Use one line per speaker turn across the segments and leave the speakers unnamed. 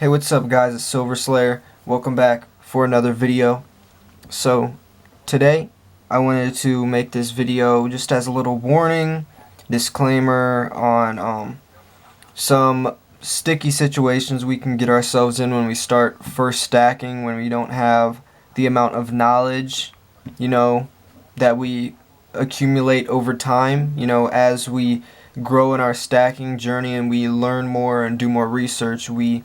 Hey, what's up guys, it's Silver Slayer. Welcome back for another video. So today I wanted to make this video just as a little warning, disclaimer on some sticky situations we can get ourselves in when we start first stacking, when we don't have the amount of knowledge, that we accumulate over time, as we grow in our stacking journey and we learn more and do more research, we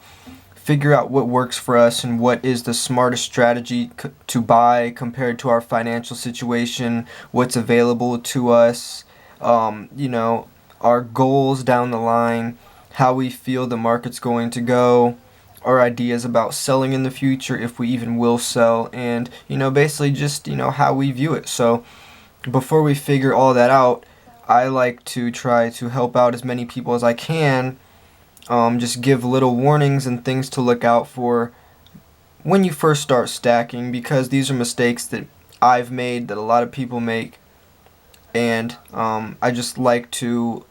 figure out what works for us and what is the smartest strategy to buy compared to our financial situation, what's available to us, our goals down the line, how we feel the market's going to go, our ideas about selling in the future, if we even will sell, and basically just how we view it. So before we figure all that out, I like to try to help out as many people as I can. Just give little warnings and things to look out for when you first start stacking, because these are mistakes that I've made, that a lot of people make, and I just like to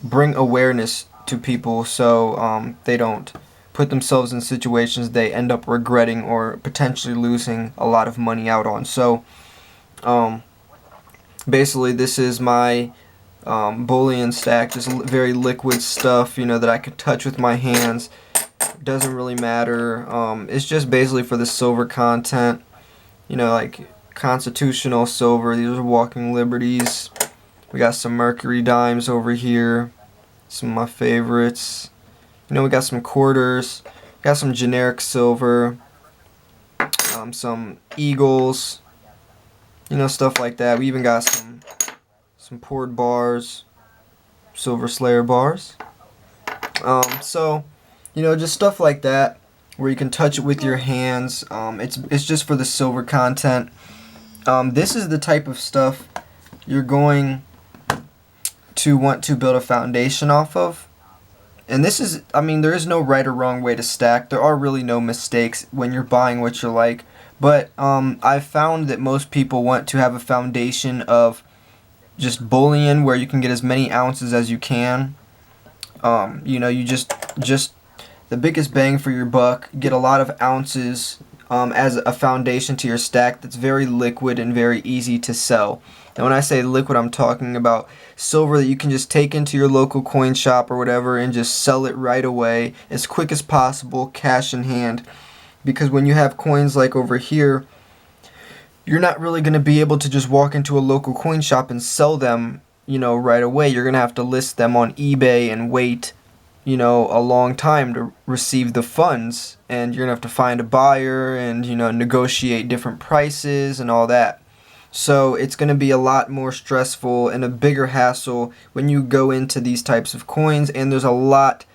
bring awareness to people so they don't put themselves in situations they end up regretting or potentially losing a lot of money out on. So basically this is my bullion stack, just very liquid stuff, that I could touch with my hands. Doesn't really matter. It's just basically for the silver content, like constitutional silver. These are walking liberties. We got some mercury dimes over here, some of my favorites. We got some quarters, got some generic silver, some eagles, stuff like that. We even got some poured bars, Silver Slayer bars. So just stuff like that where you can touch it with your hands. It's just for the silver content. This is the type of stuff you're going to want to build a foundation off of. And this is, there is no right or wrong way to stack. There are really no mistakes when you're buying what you like. But I've found that most people want to have a foundation of just bullion where you can get as many ounces as you can. You just the biggest bang for your buck, get a lot of ounces as a foundation to your stack that's very liquid and very easy to sell. And when I say liquid, I'm talking about silver that you can just take into your local coin shop or whatever and just sell it right away as quick as possible, cash in hand. Because when you have coins like over here, you're not really going to be able to just walk into a local coin shop and sell them, right away. You're going to have to list them on eBay and wait, a long time to receive the funds. And you're going to have to find a buyer and, negotiate different prices and all that. So it's going to be a lot more stressful and a bigger hassle when you go into these types of coins. And there's a lot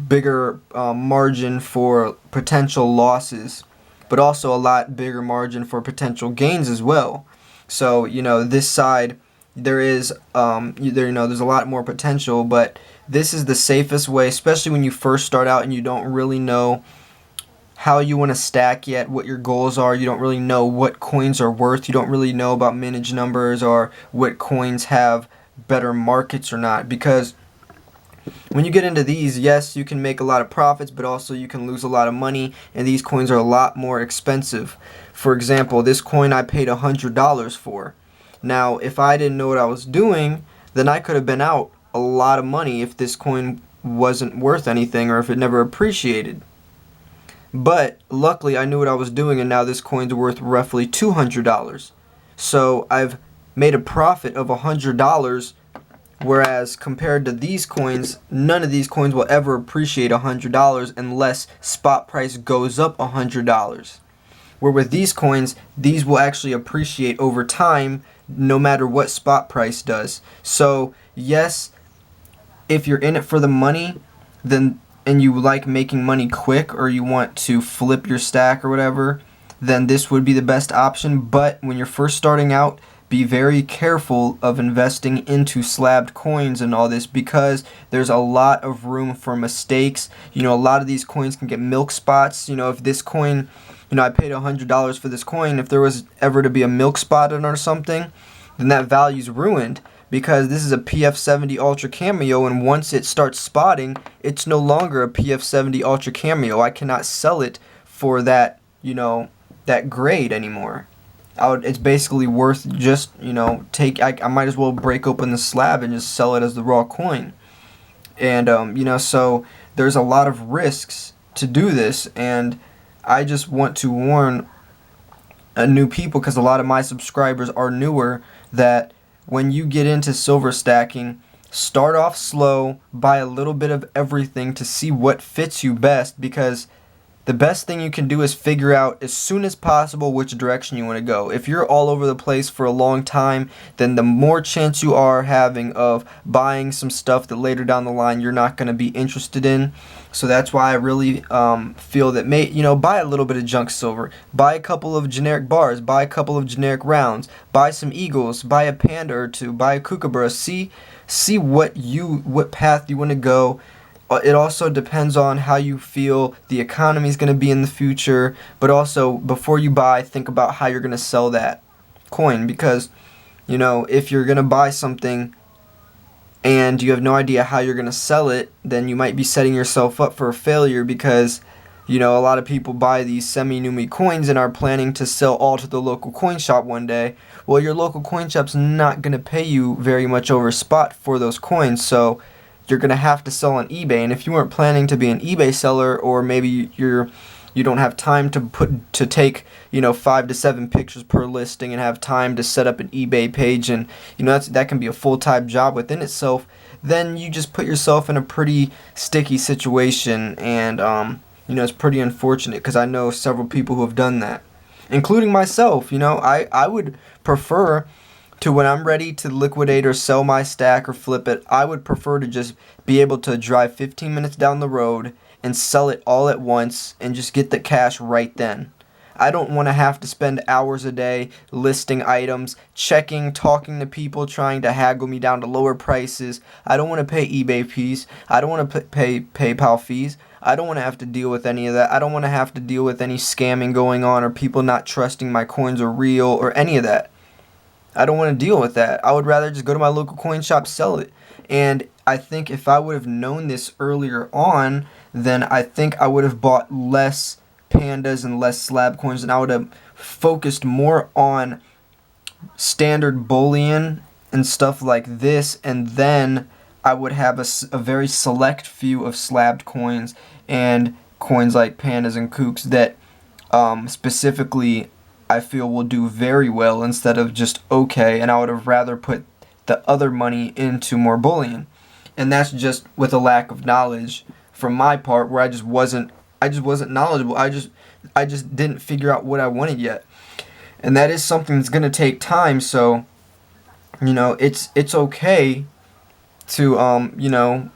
bigger margin for potential losses, but also a lot bigger margin for potential gains as well. So this side there is there's a lot more potential, but this is the safest way, especially when you first start out and you don't really know how you want to stack yet, what your goals are. You don't really know what coins are worth. You don't really know about mintage numbers or what coins have better markets or not, because when you get into these, yes, you can make a lot of profits, but also you can lose a lot of money, and these coins are a lot more expensive. For example, this coin I paid $100 for. Now, if I didn't know what I was doing, then I could have been out a lot of money if this coin wasn't worth anything or if it never appreciated. But luckily, I knew what I was doing, and now this coin's worth roughly $200. So I've made a profit of $100. Whereas compared to these coins, none of these coins will ever appreciate $100 unless spot price goes up $100. Where with these coins, these will actually appreciate over time no matter what spot price does. So yes, if you're in it for the money, then and you like making money quick, or you want to flip your stack or whatever, then this would be the best option. But when you're first starting out, be very careful of investing into slabbed coins and all this, because there's a lot of room for mistakes. A lot of these coins can get milk spots. If this coin, I paid $100 for this coin, if there was ever to be a milk spot in or something, then that value's ruined, because this is a PF70 Ultra Cameo, and once it starts spotting, it's no longer a PF70 Ultra Cameo. I cannot sell it for that, that grade anymore. It's basically worth just, I might as well break open the slab and just sell it as the raw coin. And, so there's a lot of risks to do this, and I just want to warn new people, because a lot of my subscribers are newer, that when you get into silver stacking, start off slow, buy a little bit of everything to see what fits you best, because the best thing you can do is figure out as soon as possible which direction you want to go. If you're all over the place for a long time, then the more chance you are having of buying some stuff that later down the line you're not going to be interested in. So that's why I really feel that buy a little bit of junk silver, buy a couple of generic bars, buy a couple of generic rounds, buy some eagles, buy a panda or two, buy a kookaburra. See what path you want to go. It also depends on how you feel the economy is going to be in the future, but also before you buy, think about how you're going to sell that coin, because if you're going to buy something and you have no idea how you're going to sell it, then you might be setting yourself up for a failure, because a lot of people buy these semi-numi coins and are planning to sell all to the local coin shop one day. Well, your local coin shop's not going to pay you very much over spot for those coins, so you're going to have to sell on eBay. And if you weren't planning to be an eBay seller, or maybe you don't have time to take 5 to 7 pictures per listing and have time to set up an eBay page, and that can be a full-time job within itself, then you just put yourself in a pretty sticky situation, and it's pretty unfortunate, because I know several people who have done that, including myself. I would prefer to, when I'm ready to liquidate or sell my stack or flip it, I would prefer to just be able to drive 15 minutes down the road and sell it all at once and just get the cash right then. I don't want to have to spend hours a day listing items, talking to people, trying to haggle me down to lower prices. I don't want to pay eBay fees. I don't want to pay PayPal fees. I don't want to have to deal with any of that. I don't want to have to deal with any scamming going on, or people not trusting my coins are real, or any of that. I don't want to deal with that. I would rather just go to my local coin shop, sell it. And I think if I would have known this earlier on, then I think I would have bought less pandas and less slab coins, and I would have focused more on standard bullion and stuff like this, and then I would have a very select few of slabbed coins and coins like pandas and kooks that specifically I feel will do very well instead of just okay, and I would have rather put the other money into more bullion. And that's just with a lack of knowledge from my part, where I just wasn't knowledgeable. I just didn't figure out what I wanted yet. And that is something that's going to take time, so it's okay to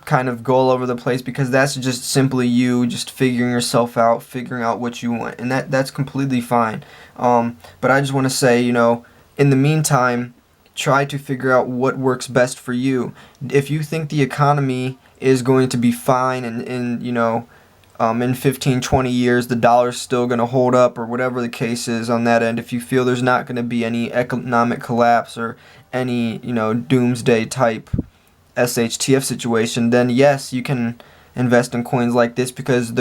kind of go all over the place, because that's just simply you just figuring yourself out, figuring out what you want, and that's completely fine. But I just want to say, in the meantime, try to figure out what works best for you. If you think the economy is going to be fine, and in 15, 20 years the dollar's still going to hold up, or whatever the case is on that end, if you feel there's not going to be any economic collapse or any doomsday type SHTF situation, then yes, you can invest in coins like this, because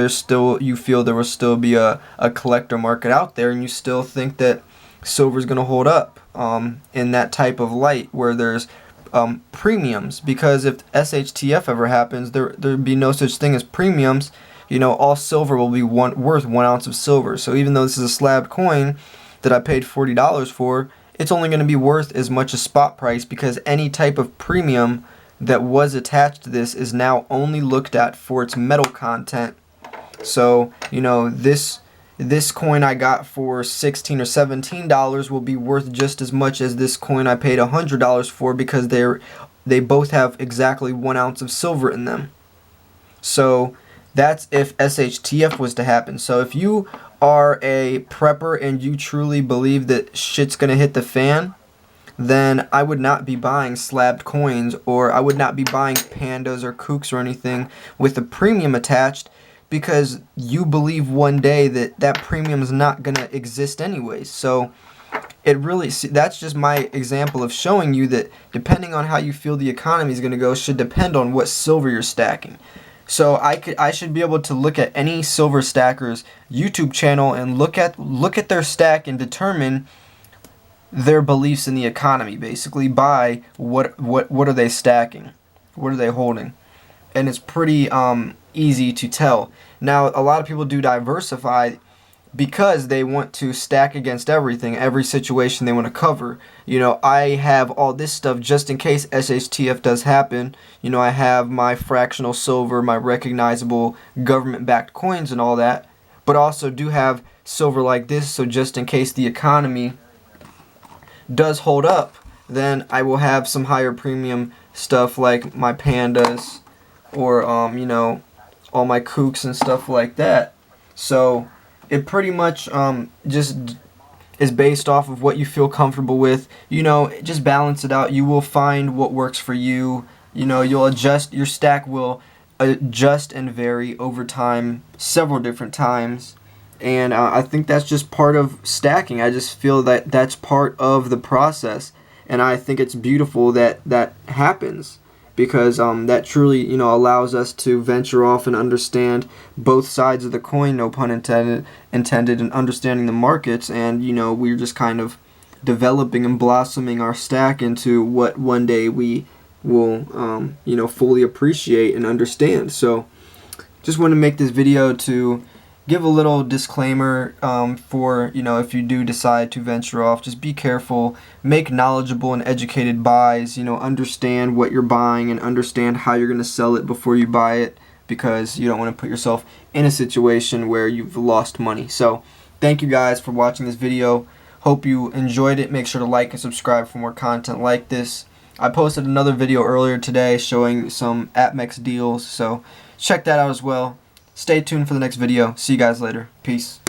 you feel there will still be a collector market out there, and you still think that silver is going to hold up in that type of light where there's premiums. Because if SHTF ever happens, there'd be no such thing as premiums. All silver will be worth 1 ounce of silver. So even though this is a slabbed coin that I paid $40 for, it's only going to be worth as much as spot price, because any type of premium that was attached to this is now only looked at for its metal content. So this coin I got for $16 or $17 will be worth just as much as this coin I paid $100 for, because they both have exactly 1 ounce of silver in them. So that's if SHTF was to happen. So if you are a prepper and you truly believe that shit's gonna hit the fan, then I would not be buying slabbed coins, or I would not be buying pandas or kooks or anything with a premium attached, because you believe one day that premium is not going to exist anyways. So it really, that's just my example of showing you that depending on how you feel the economy is going to go should depend on what silver you're stacking. So I should be able to look at any silver stacker's YouTube channel and look at their stack and determine their beliefs in the economy, basically by what are they stacking, what are they holding, and it's pretty easy to tell. Now a lot of people do diversify because they want to stack against everything, every situation they want to cover. You know, I have all this stuff just in case SHTF does happen. You know, I have my fractional silver, my recognizable government-backed coins and all that, but also do have silver like this, so just in case the economy does hold up, then I will have some higher premium stuff like my pandas or you know, all my kooks and stuff like that. So it pretty much just is based off of what you feel comfortable with. You know, just balance it out. You will find what works for you. You know, you'll adjust, your stack will adjust and vary over time, several different times. And I think that's just part of stacking. I just feel that that's part of the process. And I think it's beautiful that that happens, because that truly, you know, allows us to venture off and understand both sides of the coin, no pun intended, and understanding the markets. And, you know, we're just kind of developing and blossoming our stack into what one day we will, you know, fully appreciate and understand. So just want to make this video to give a little disclaimer for, you know, if you do decide to venture off, just be careful, make knowledgeable and educated buys, you know, understand what you're buying and understand how you're going to sell it before you buy it, because you don't want to put yourself in a situation where you've lost money. So thank you guys for watching this video. Hope you enjoyed it. Make sure to like and subscribe for more content like this. I posted another video earlier today showing some APMEX deals, so check that out as well. Stay tuned for the next video. See you guys later. Peace.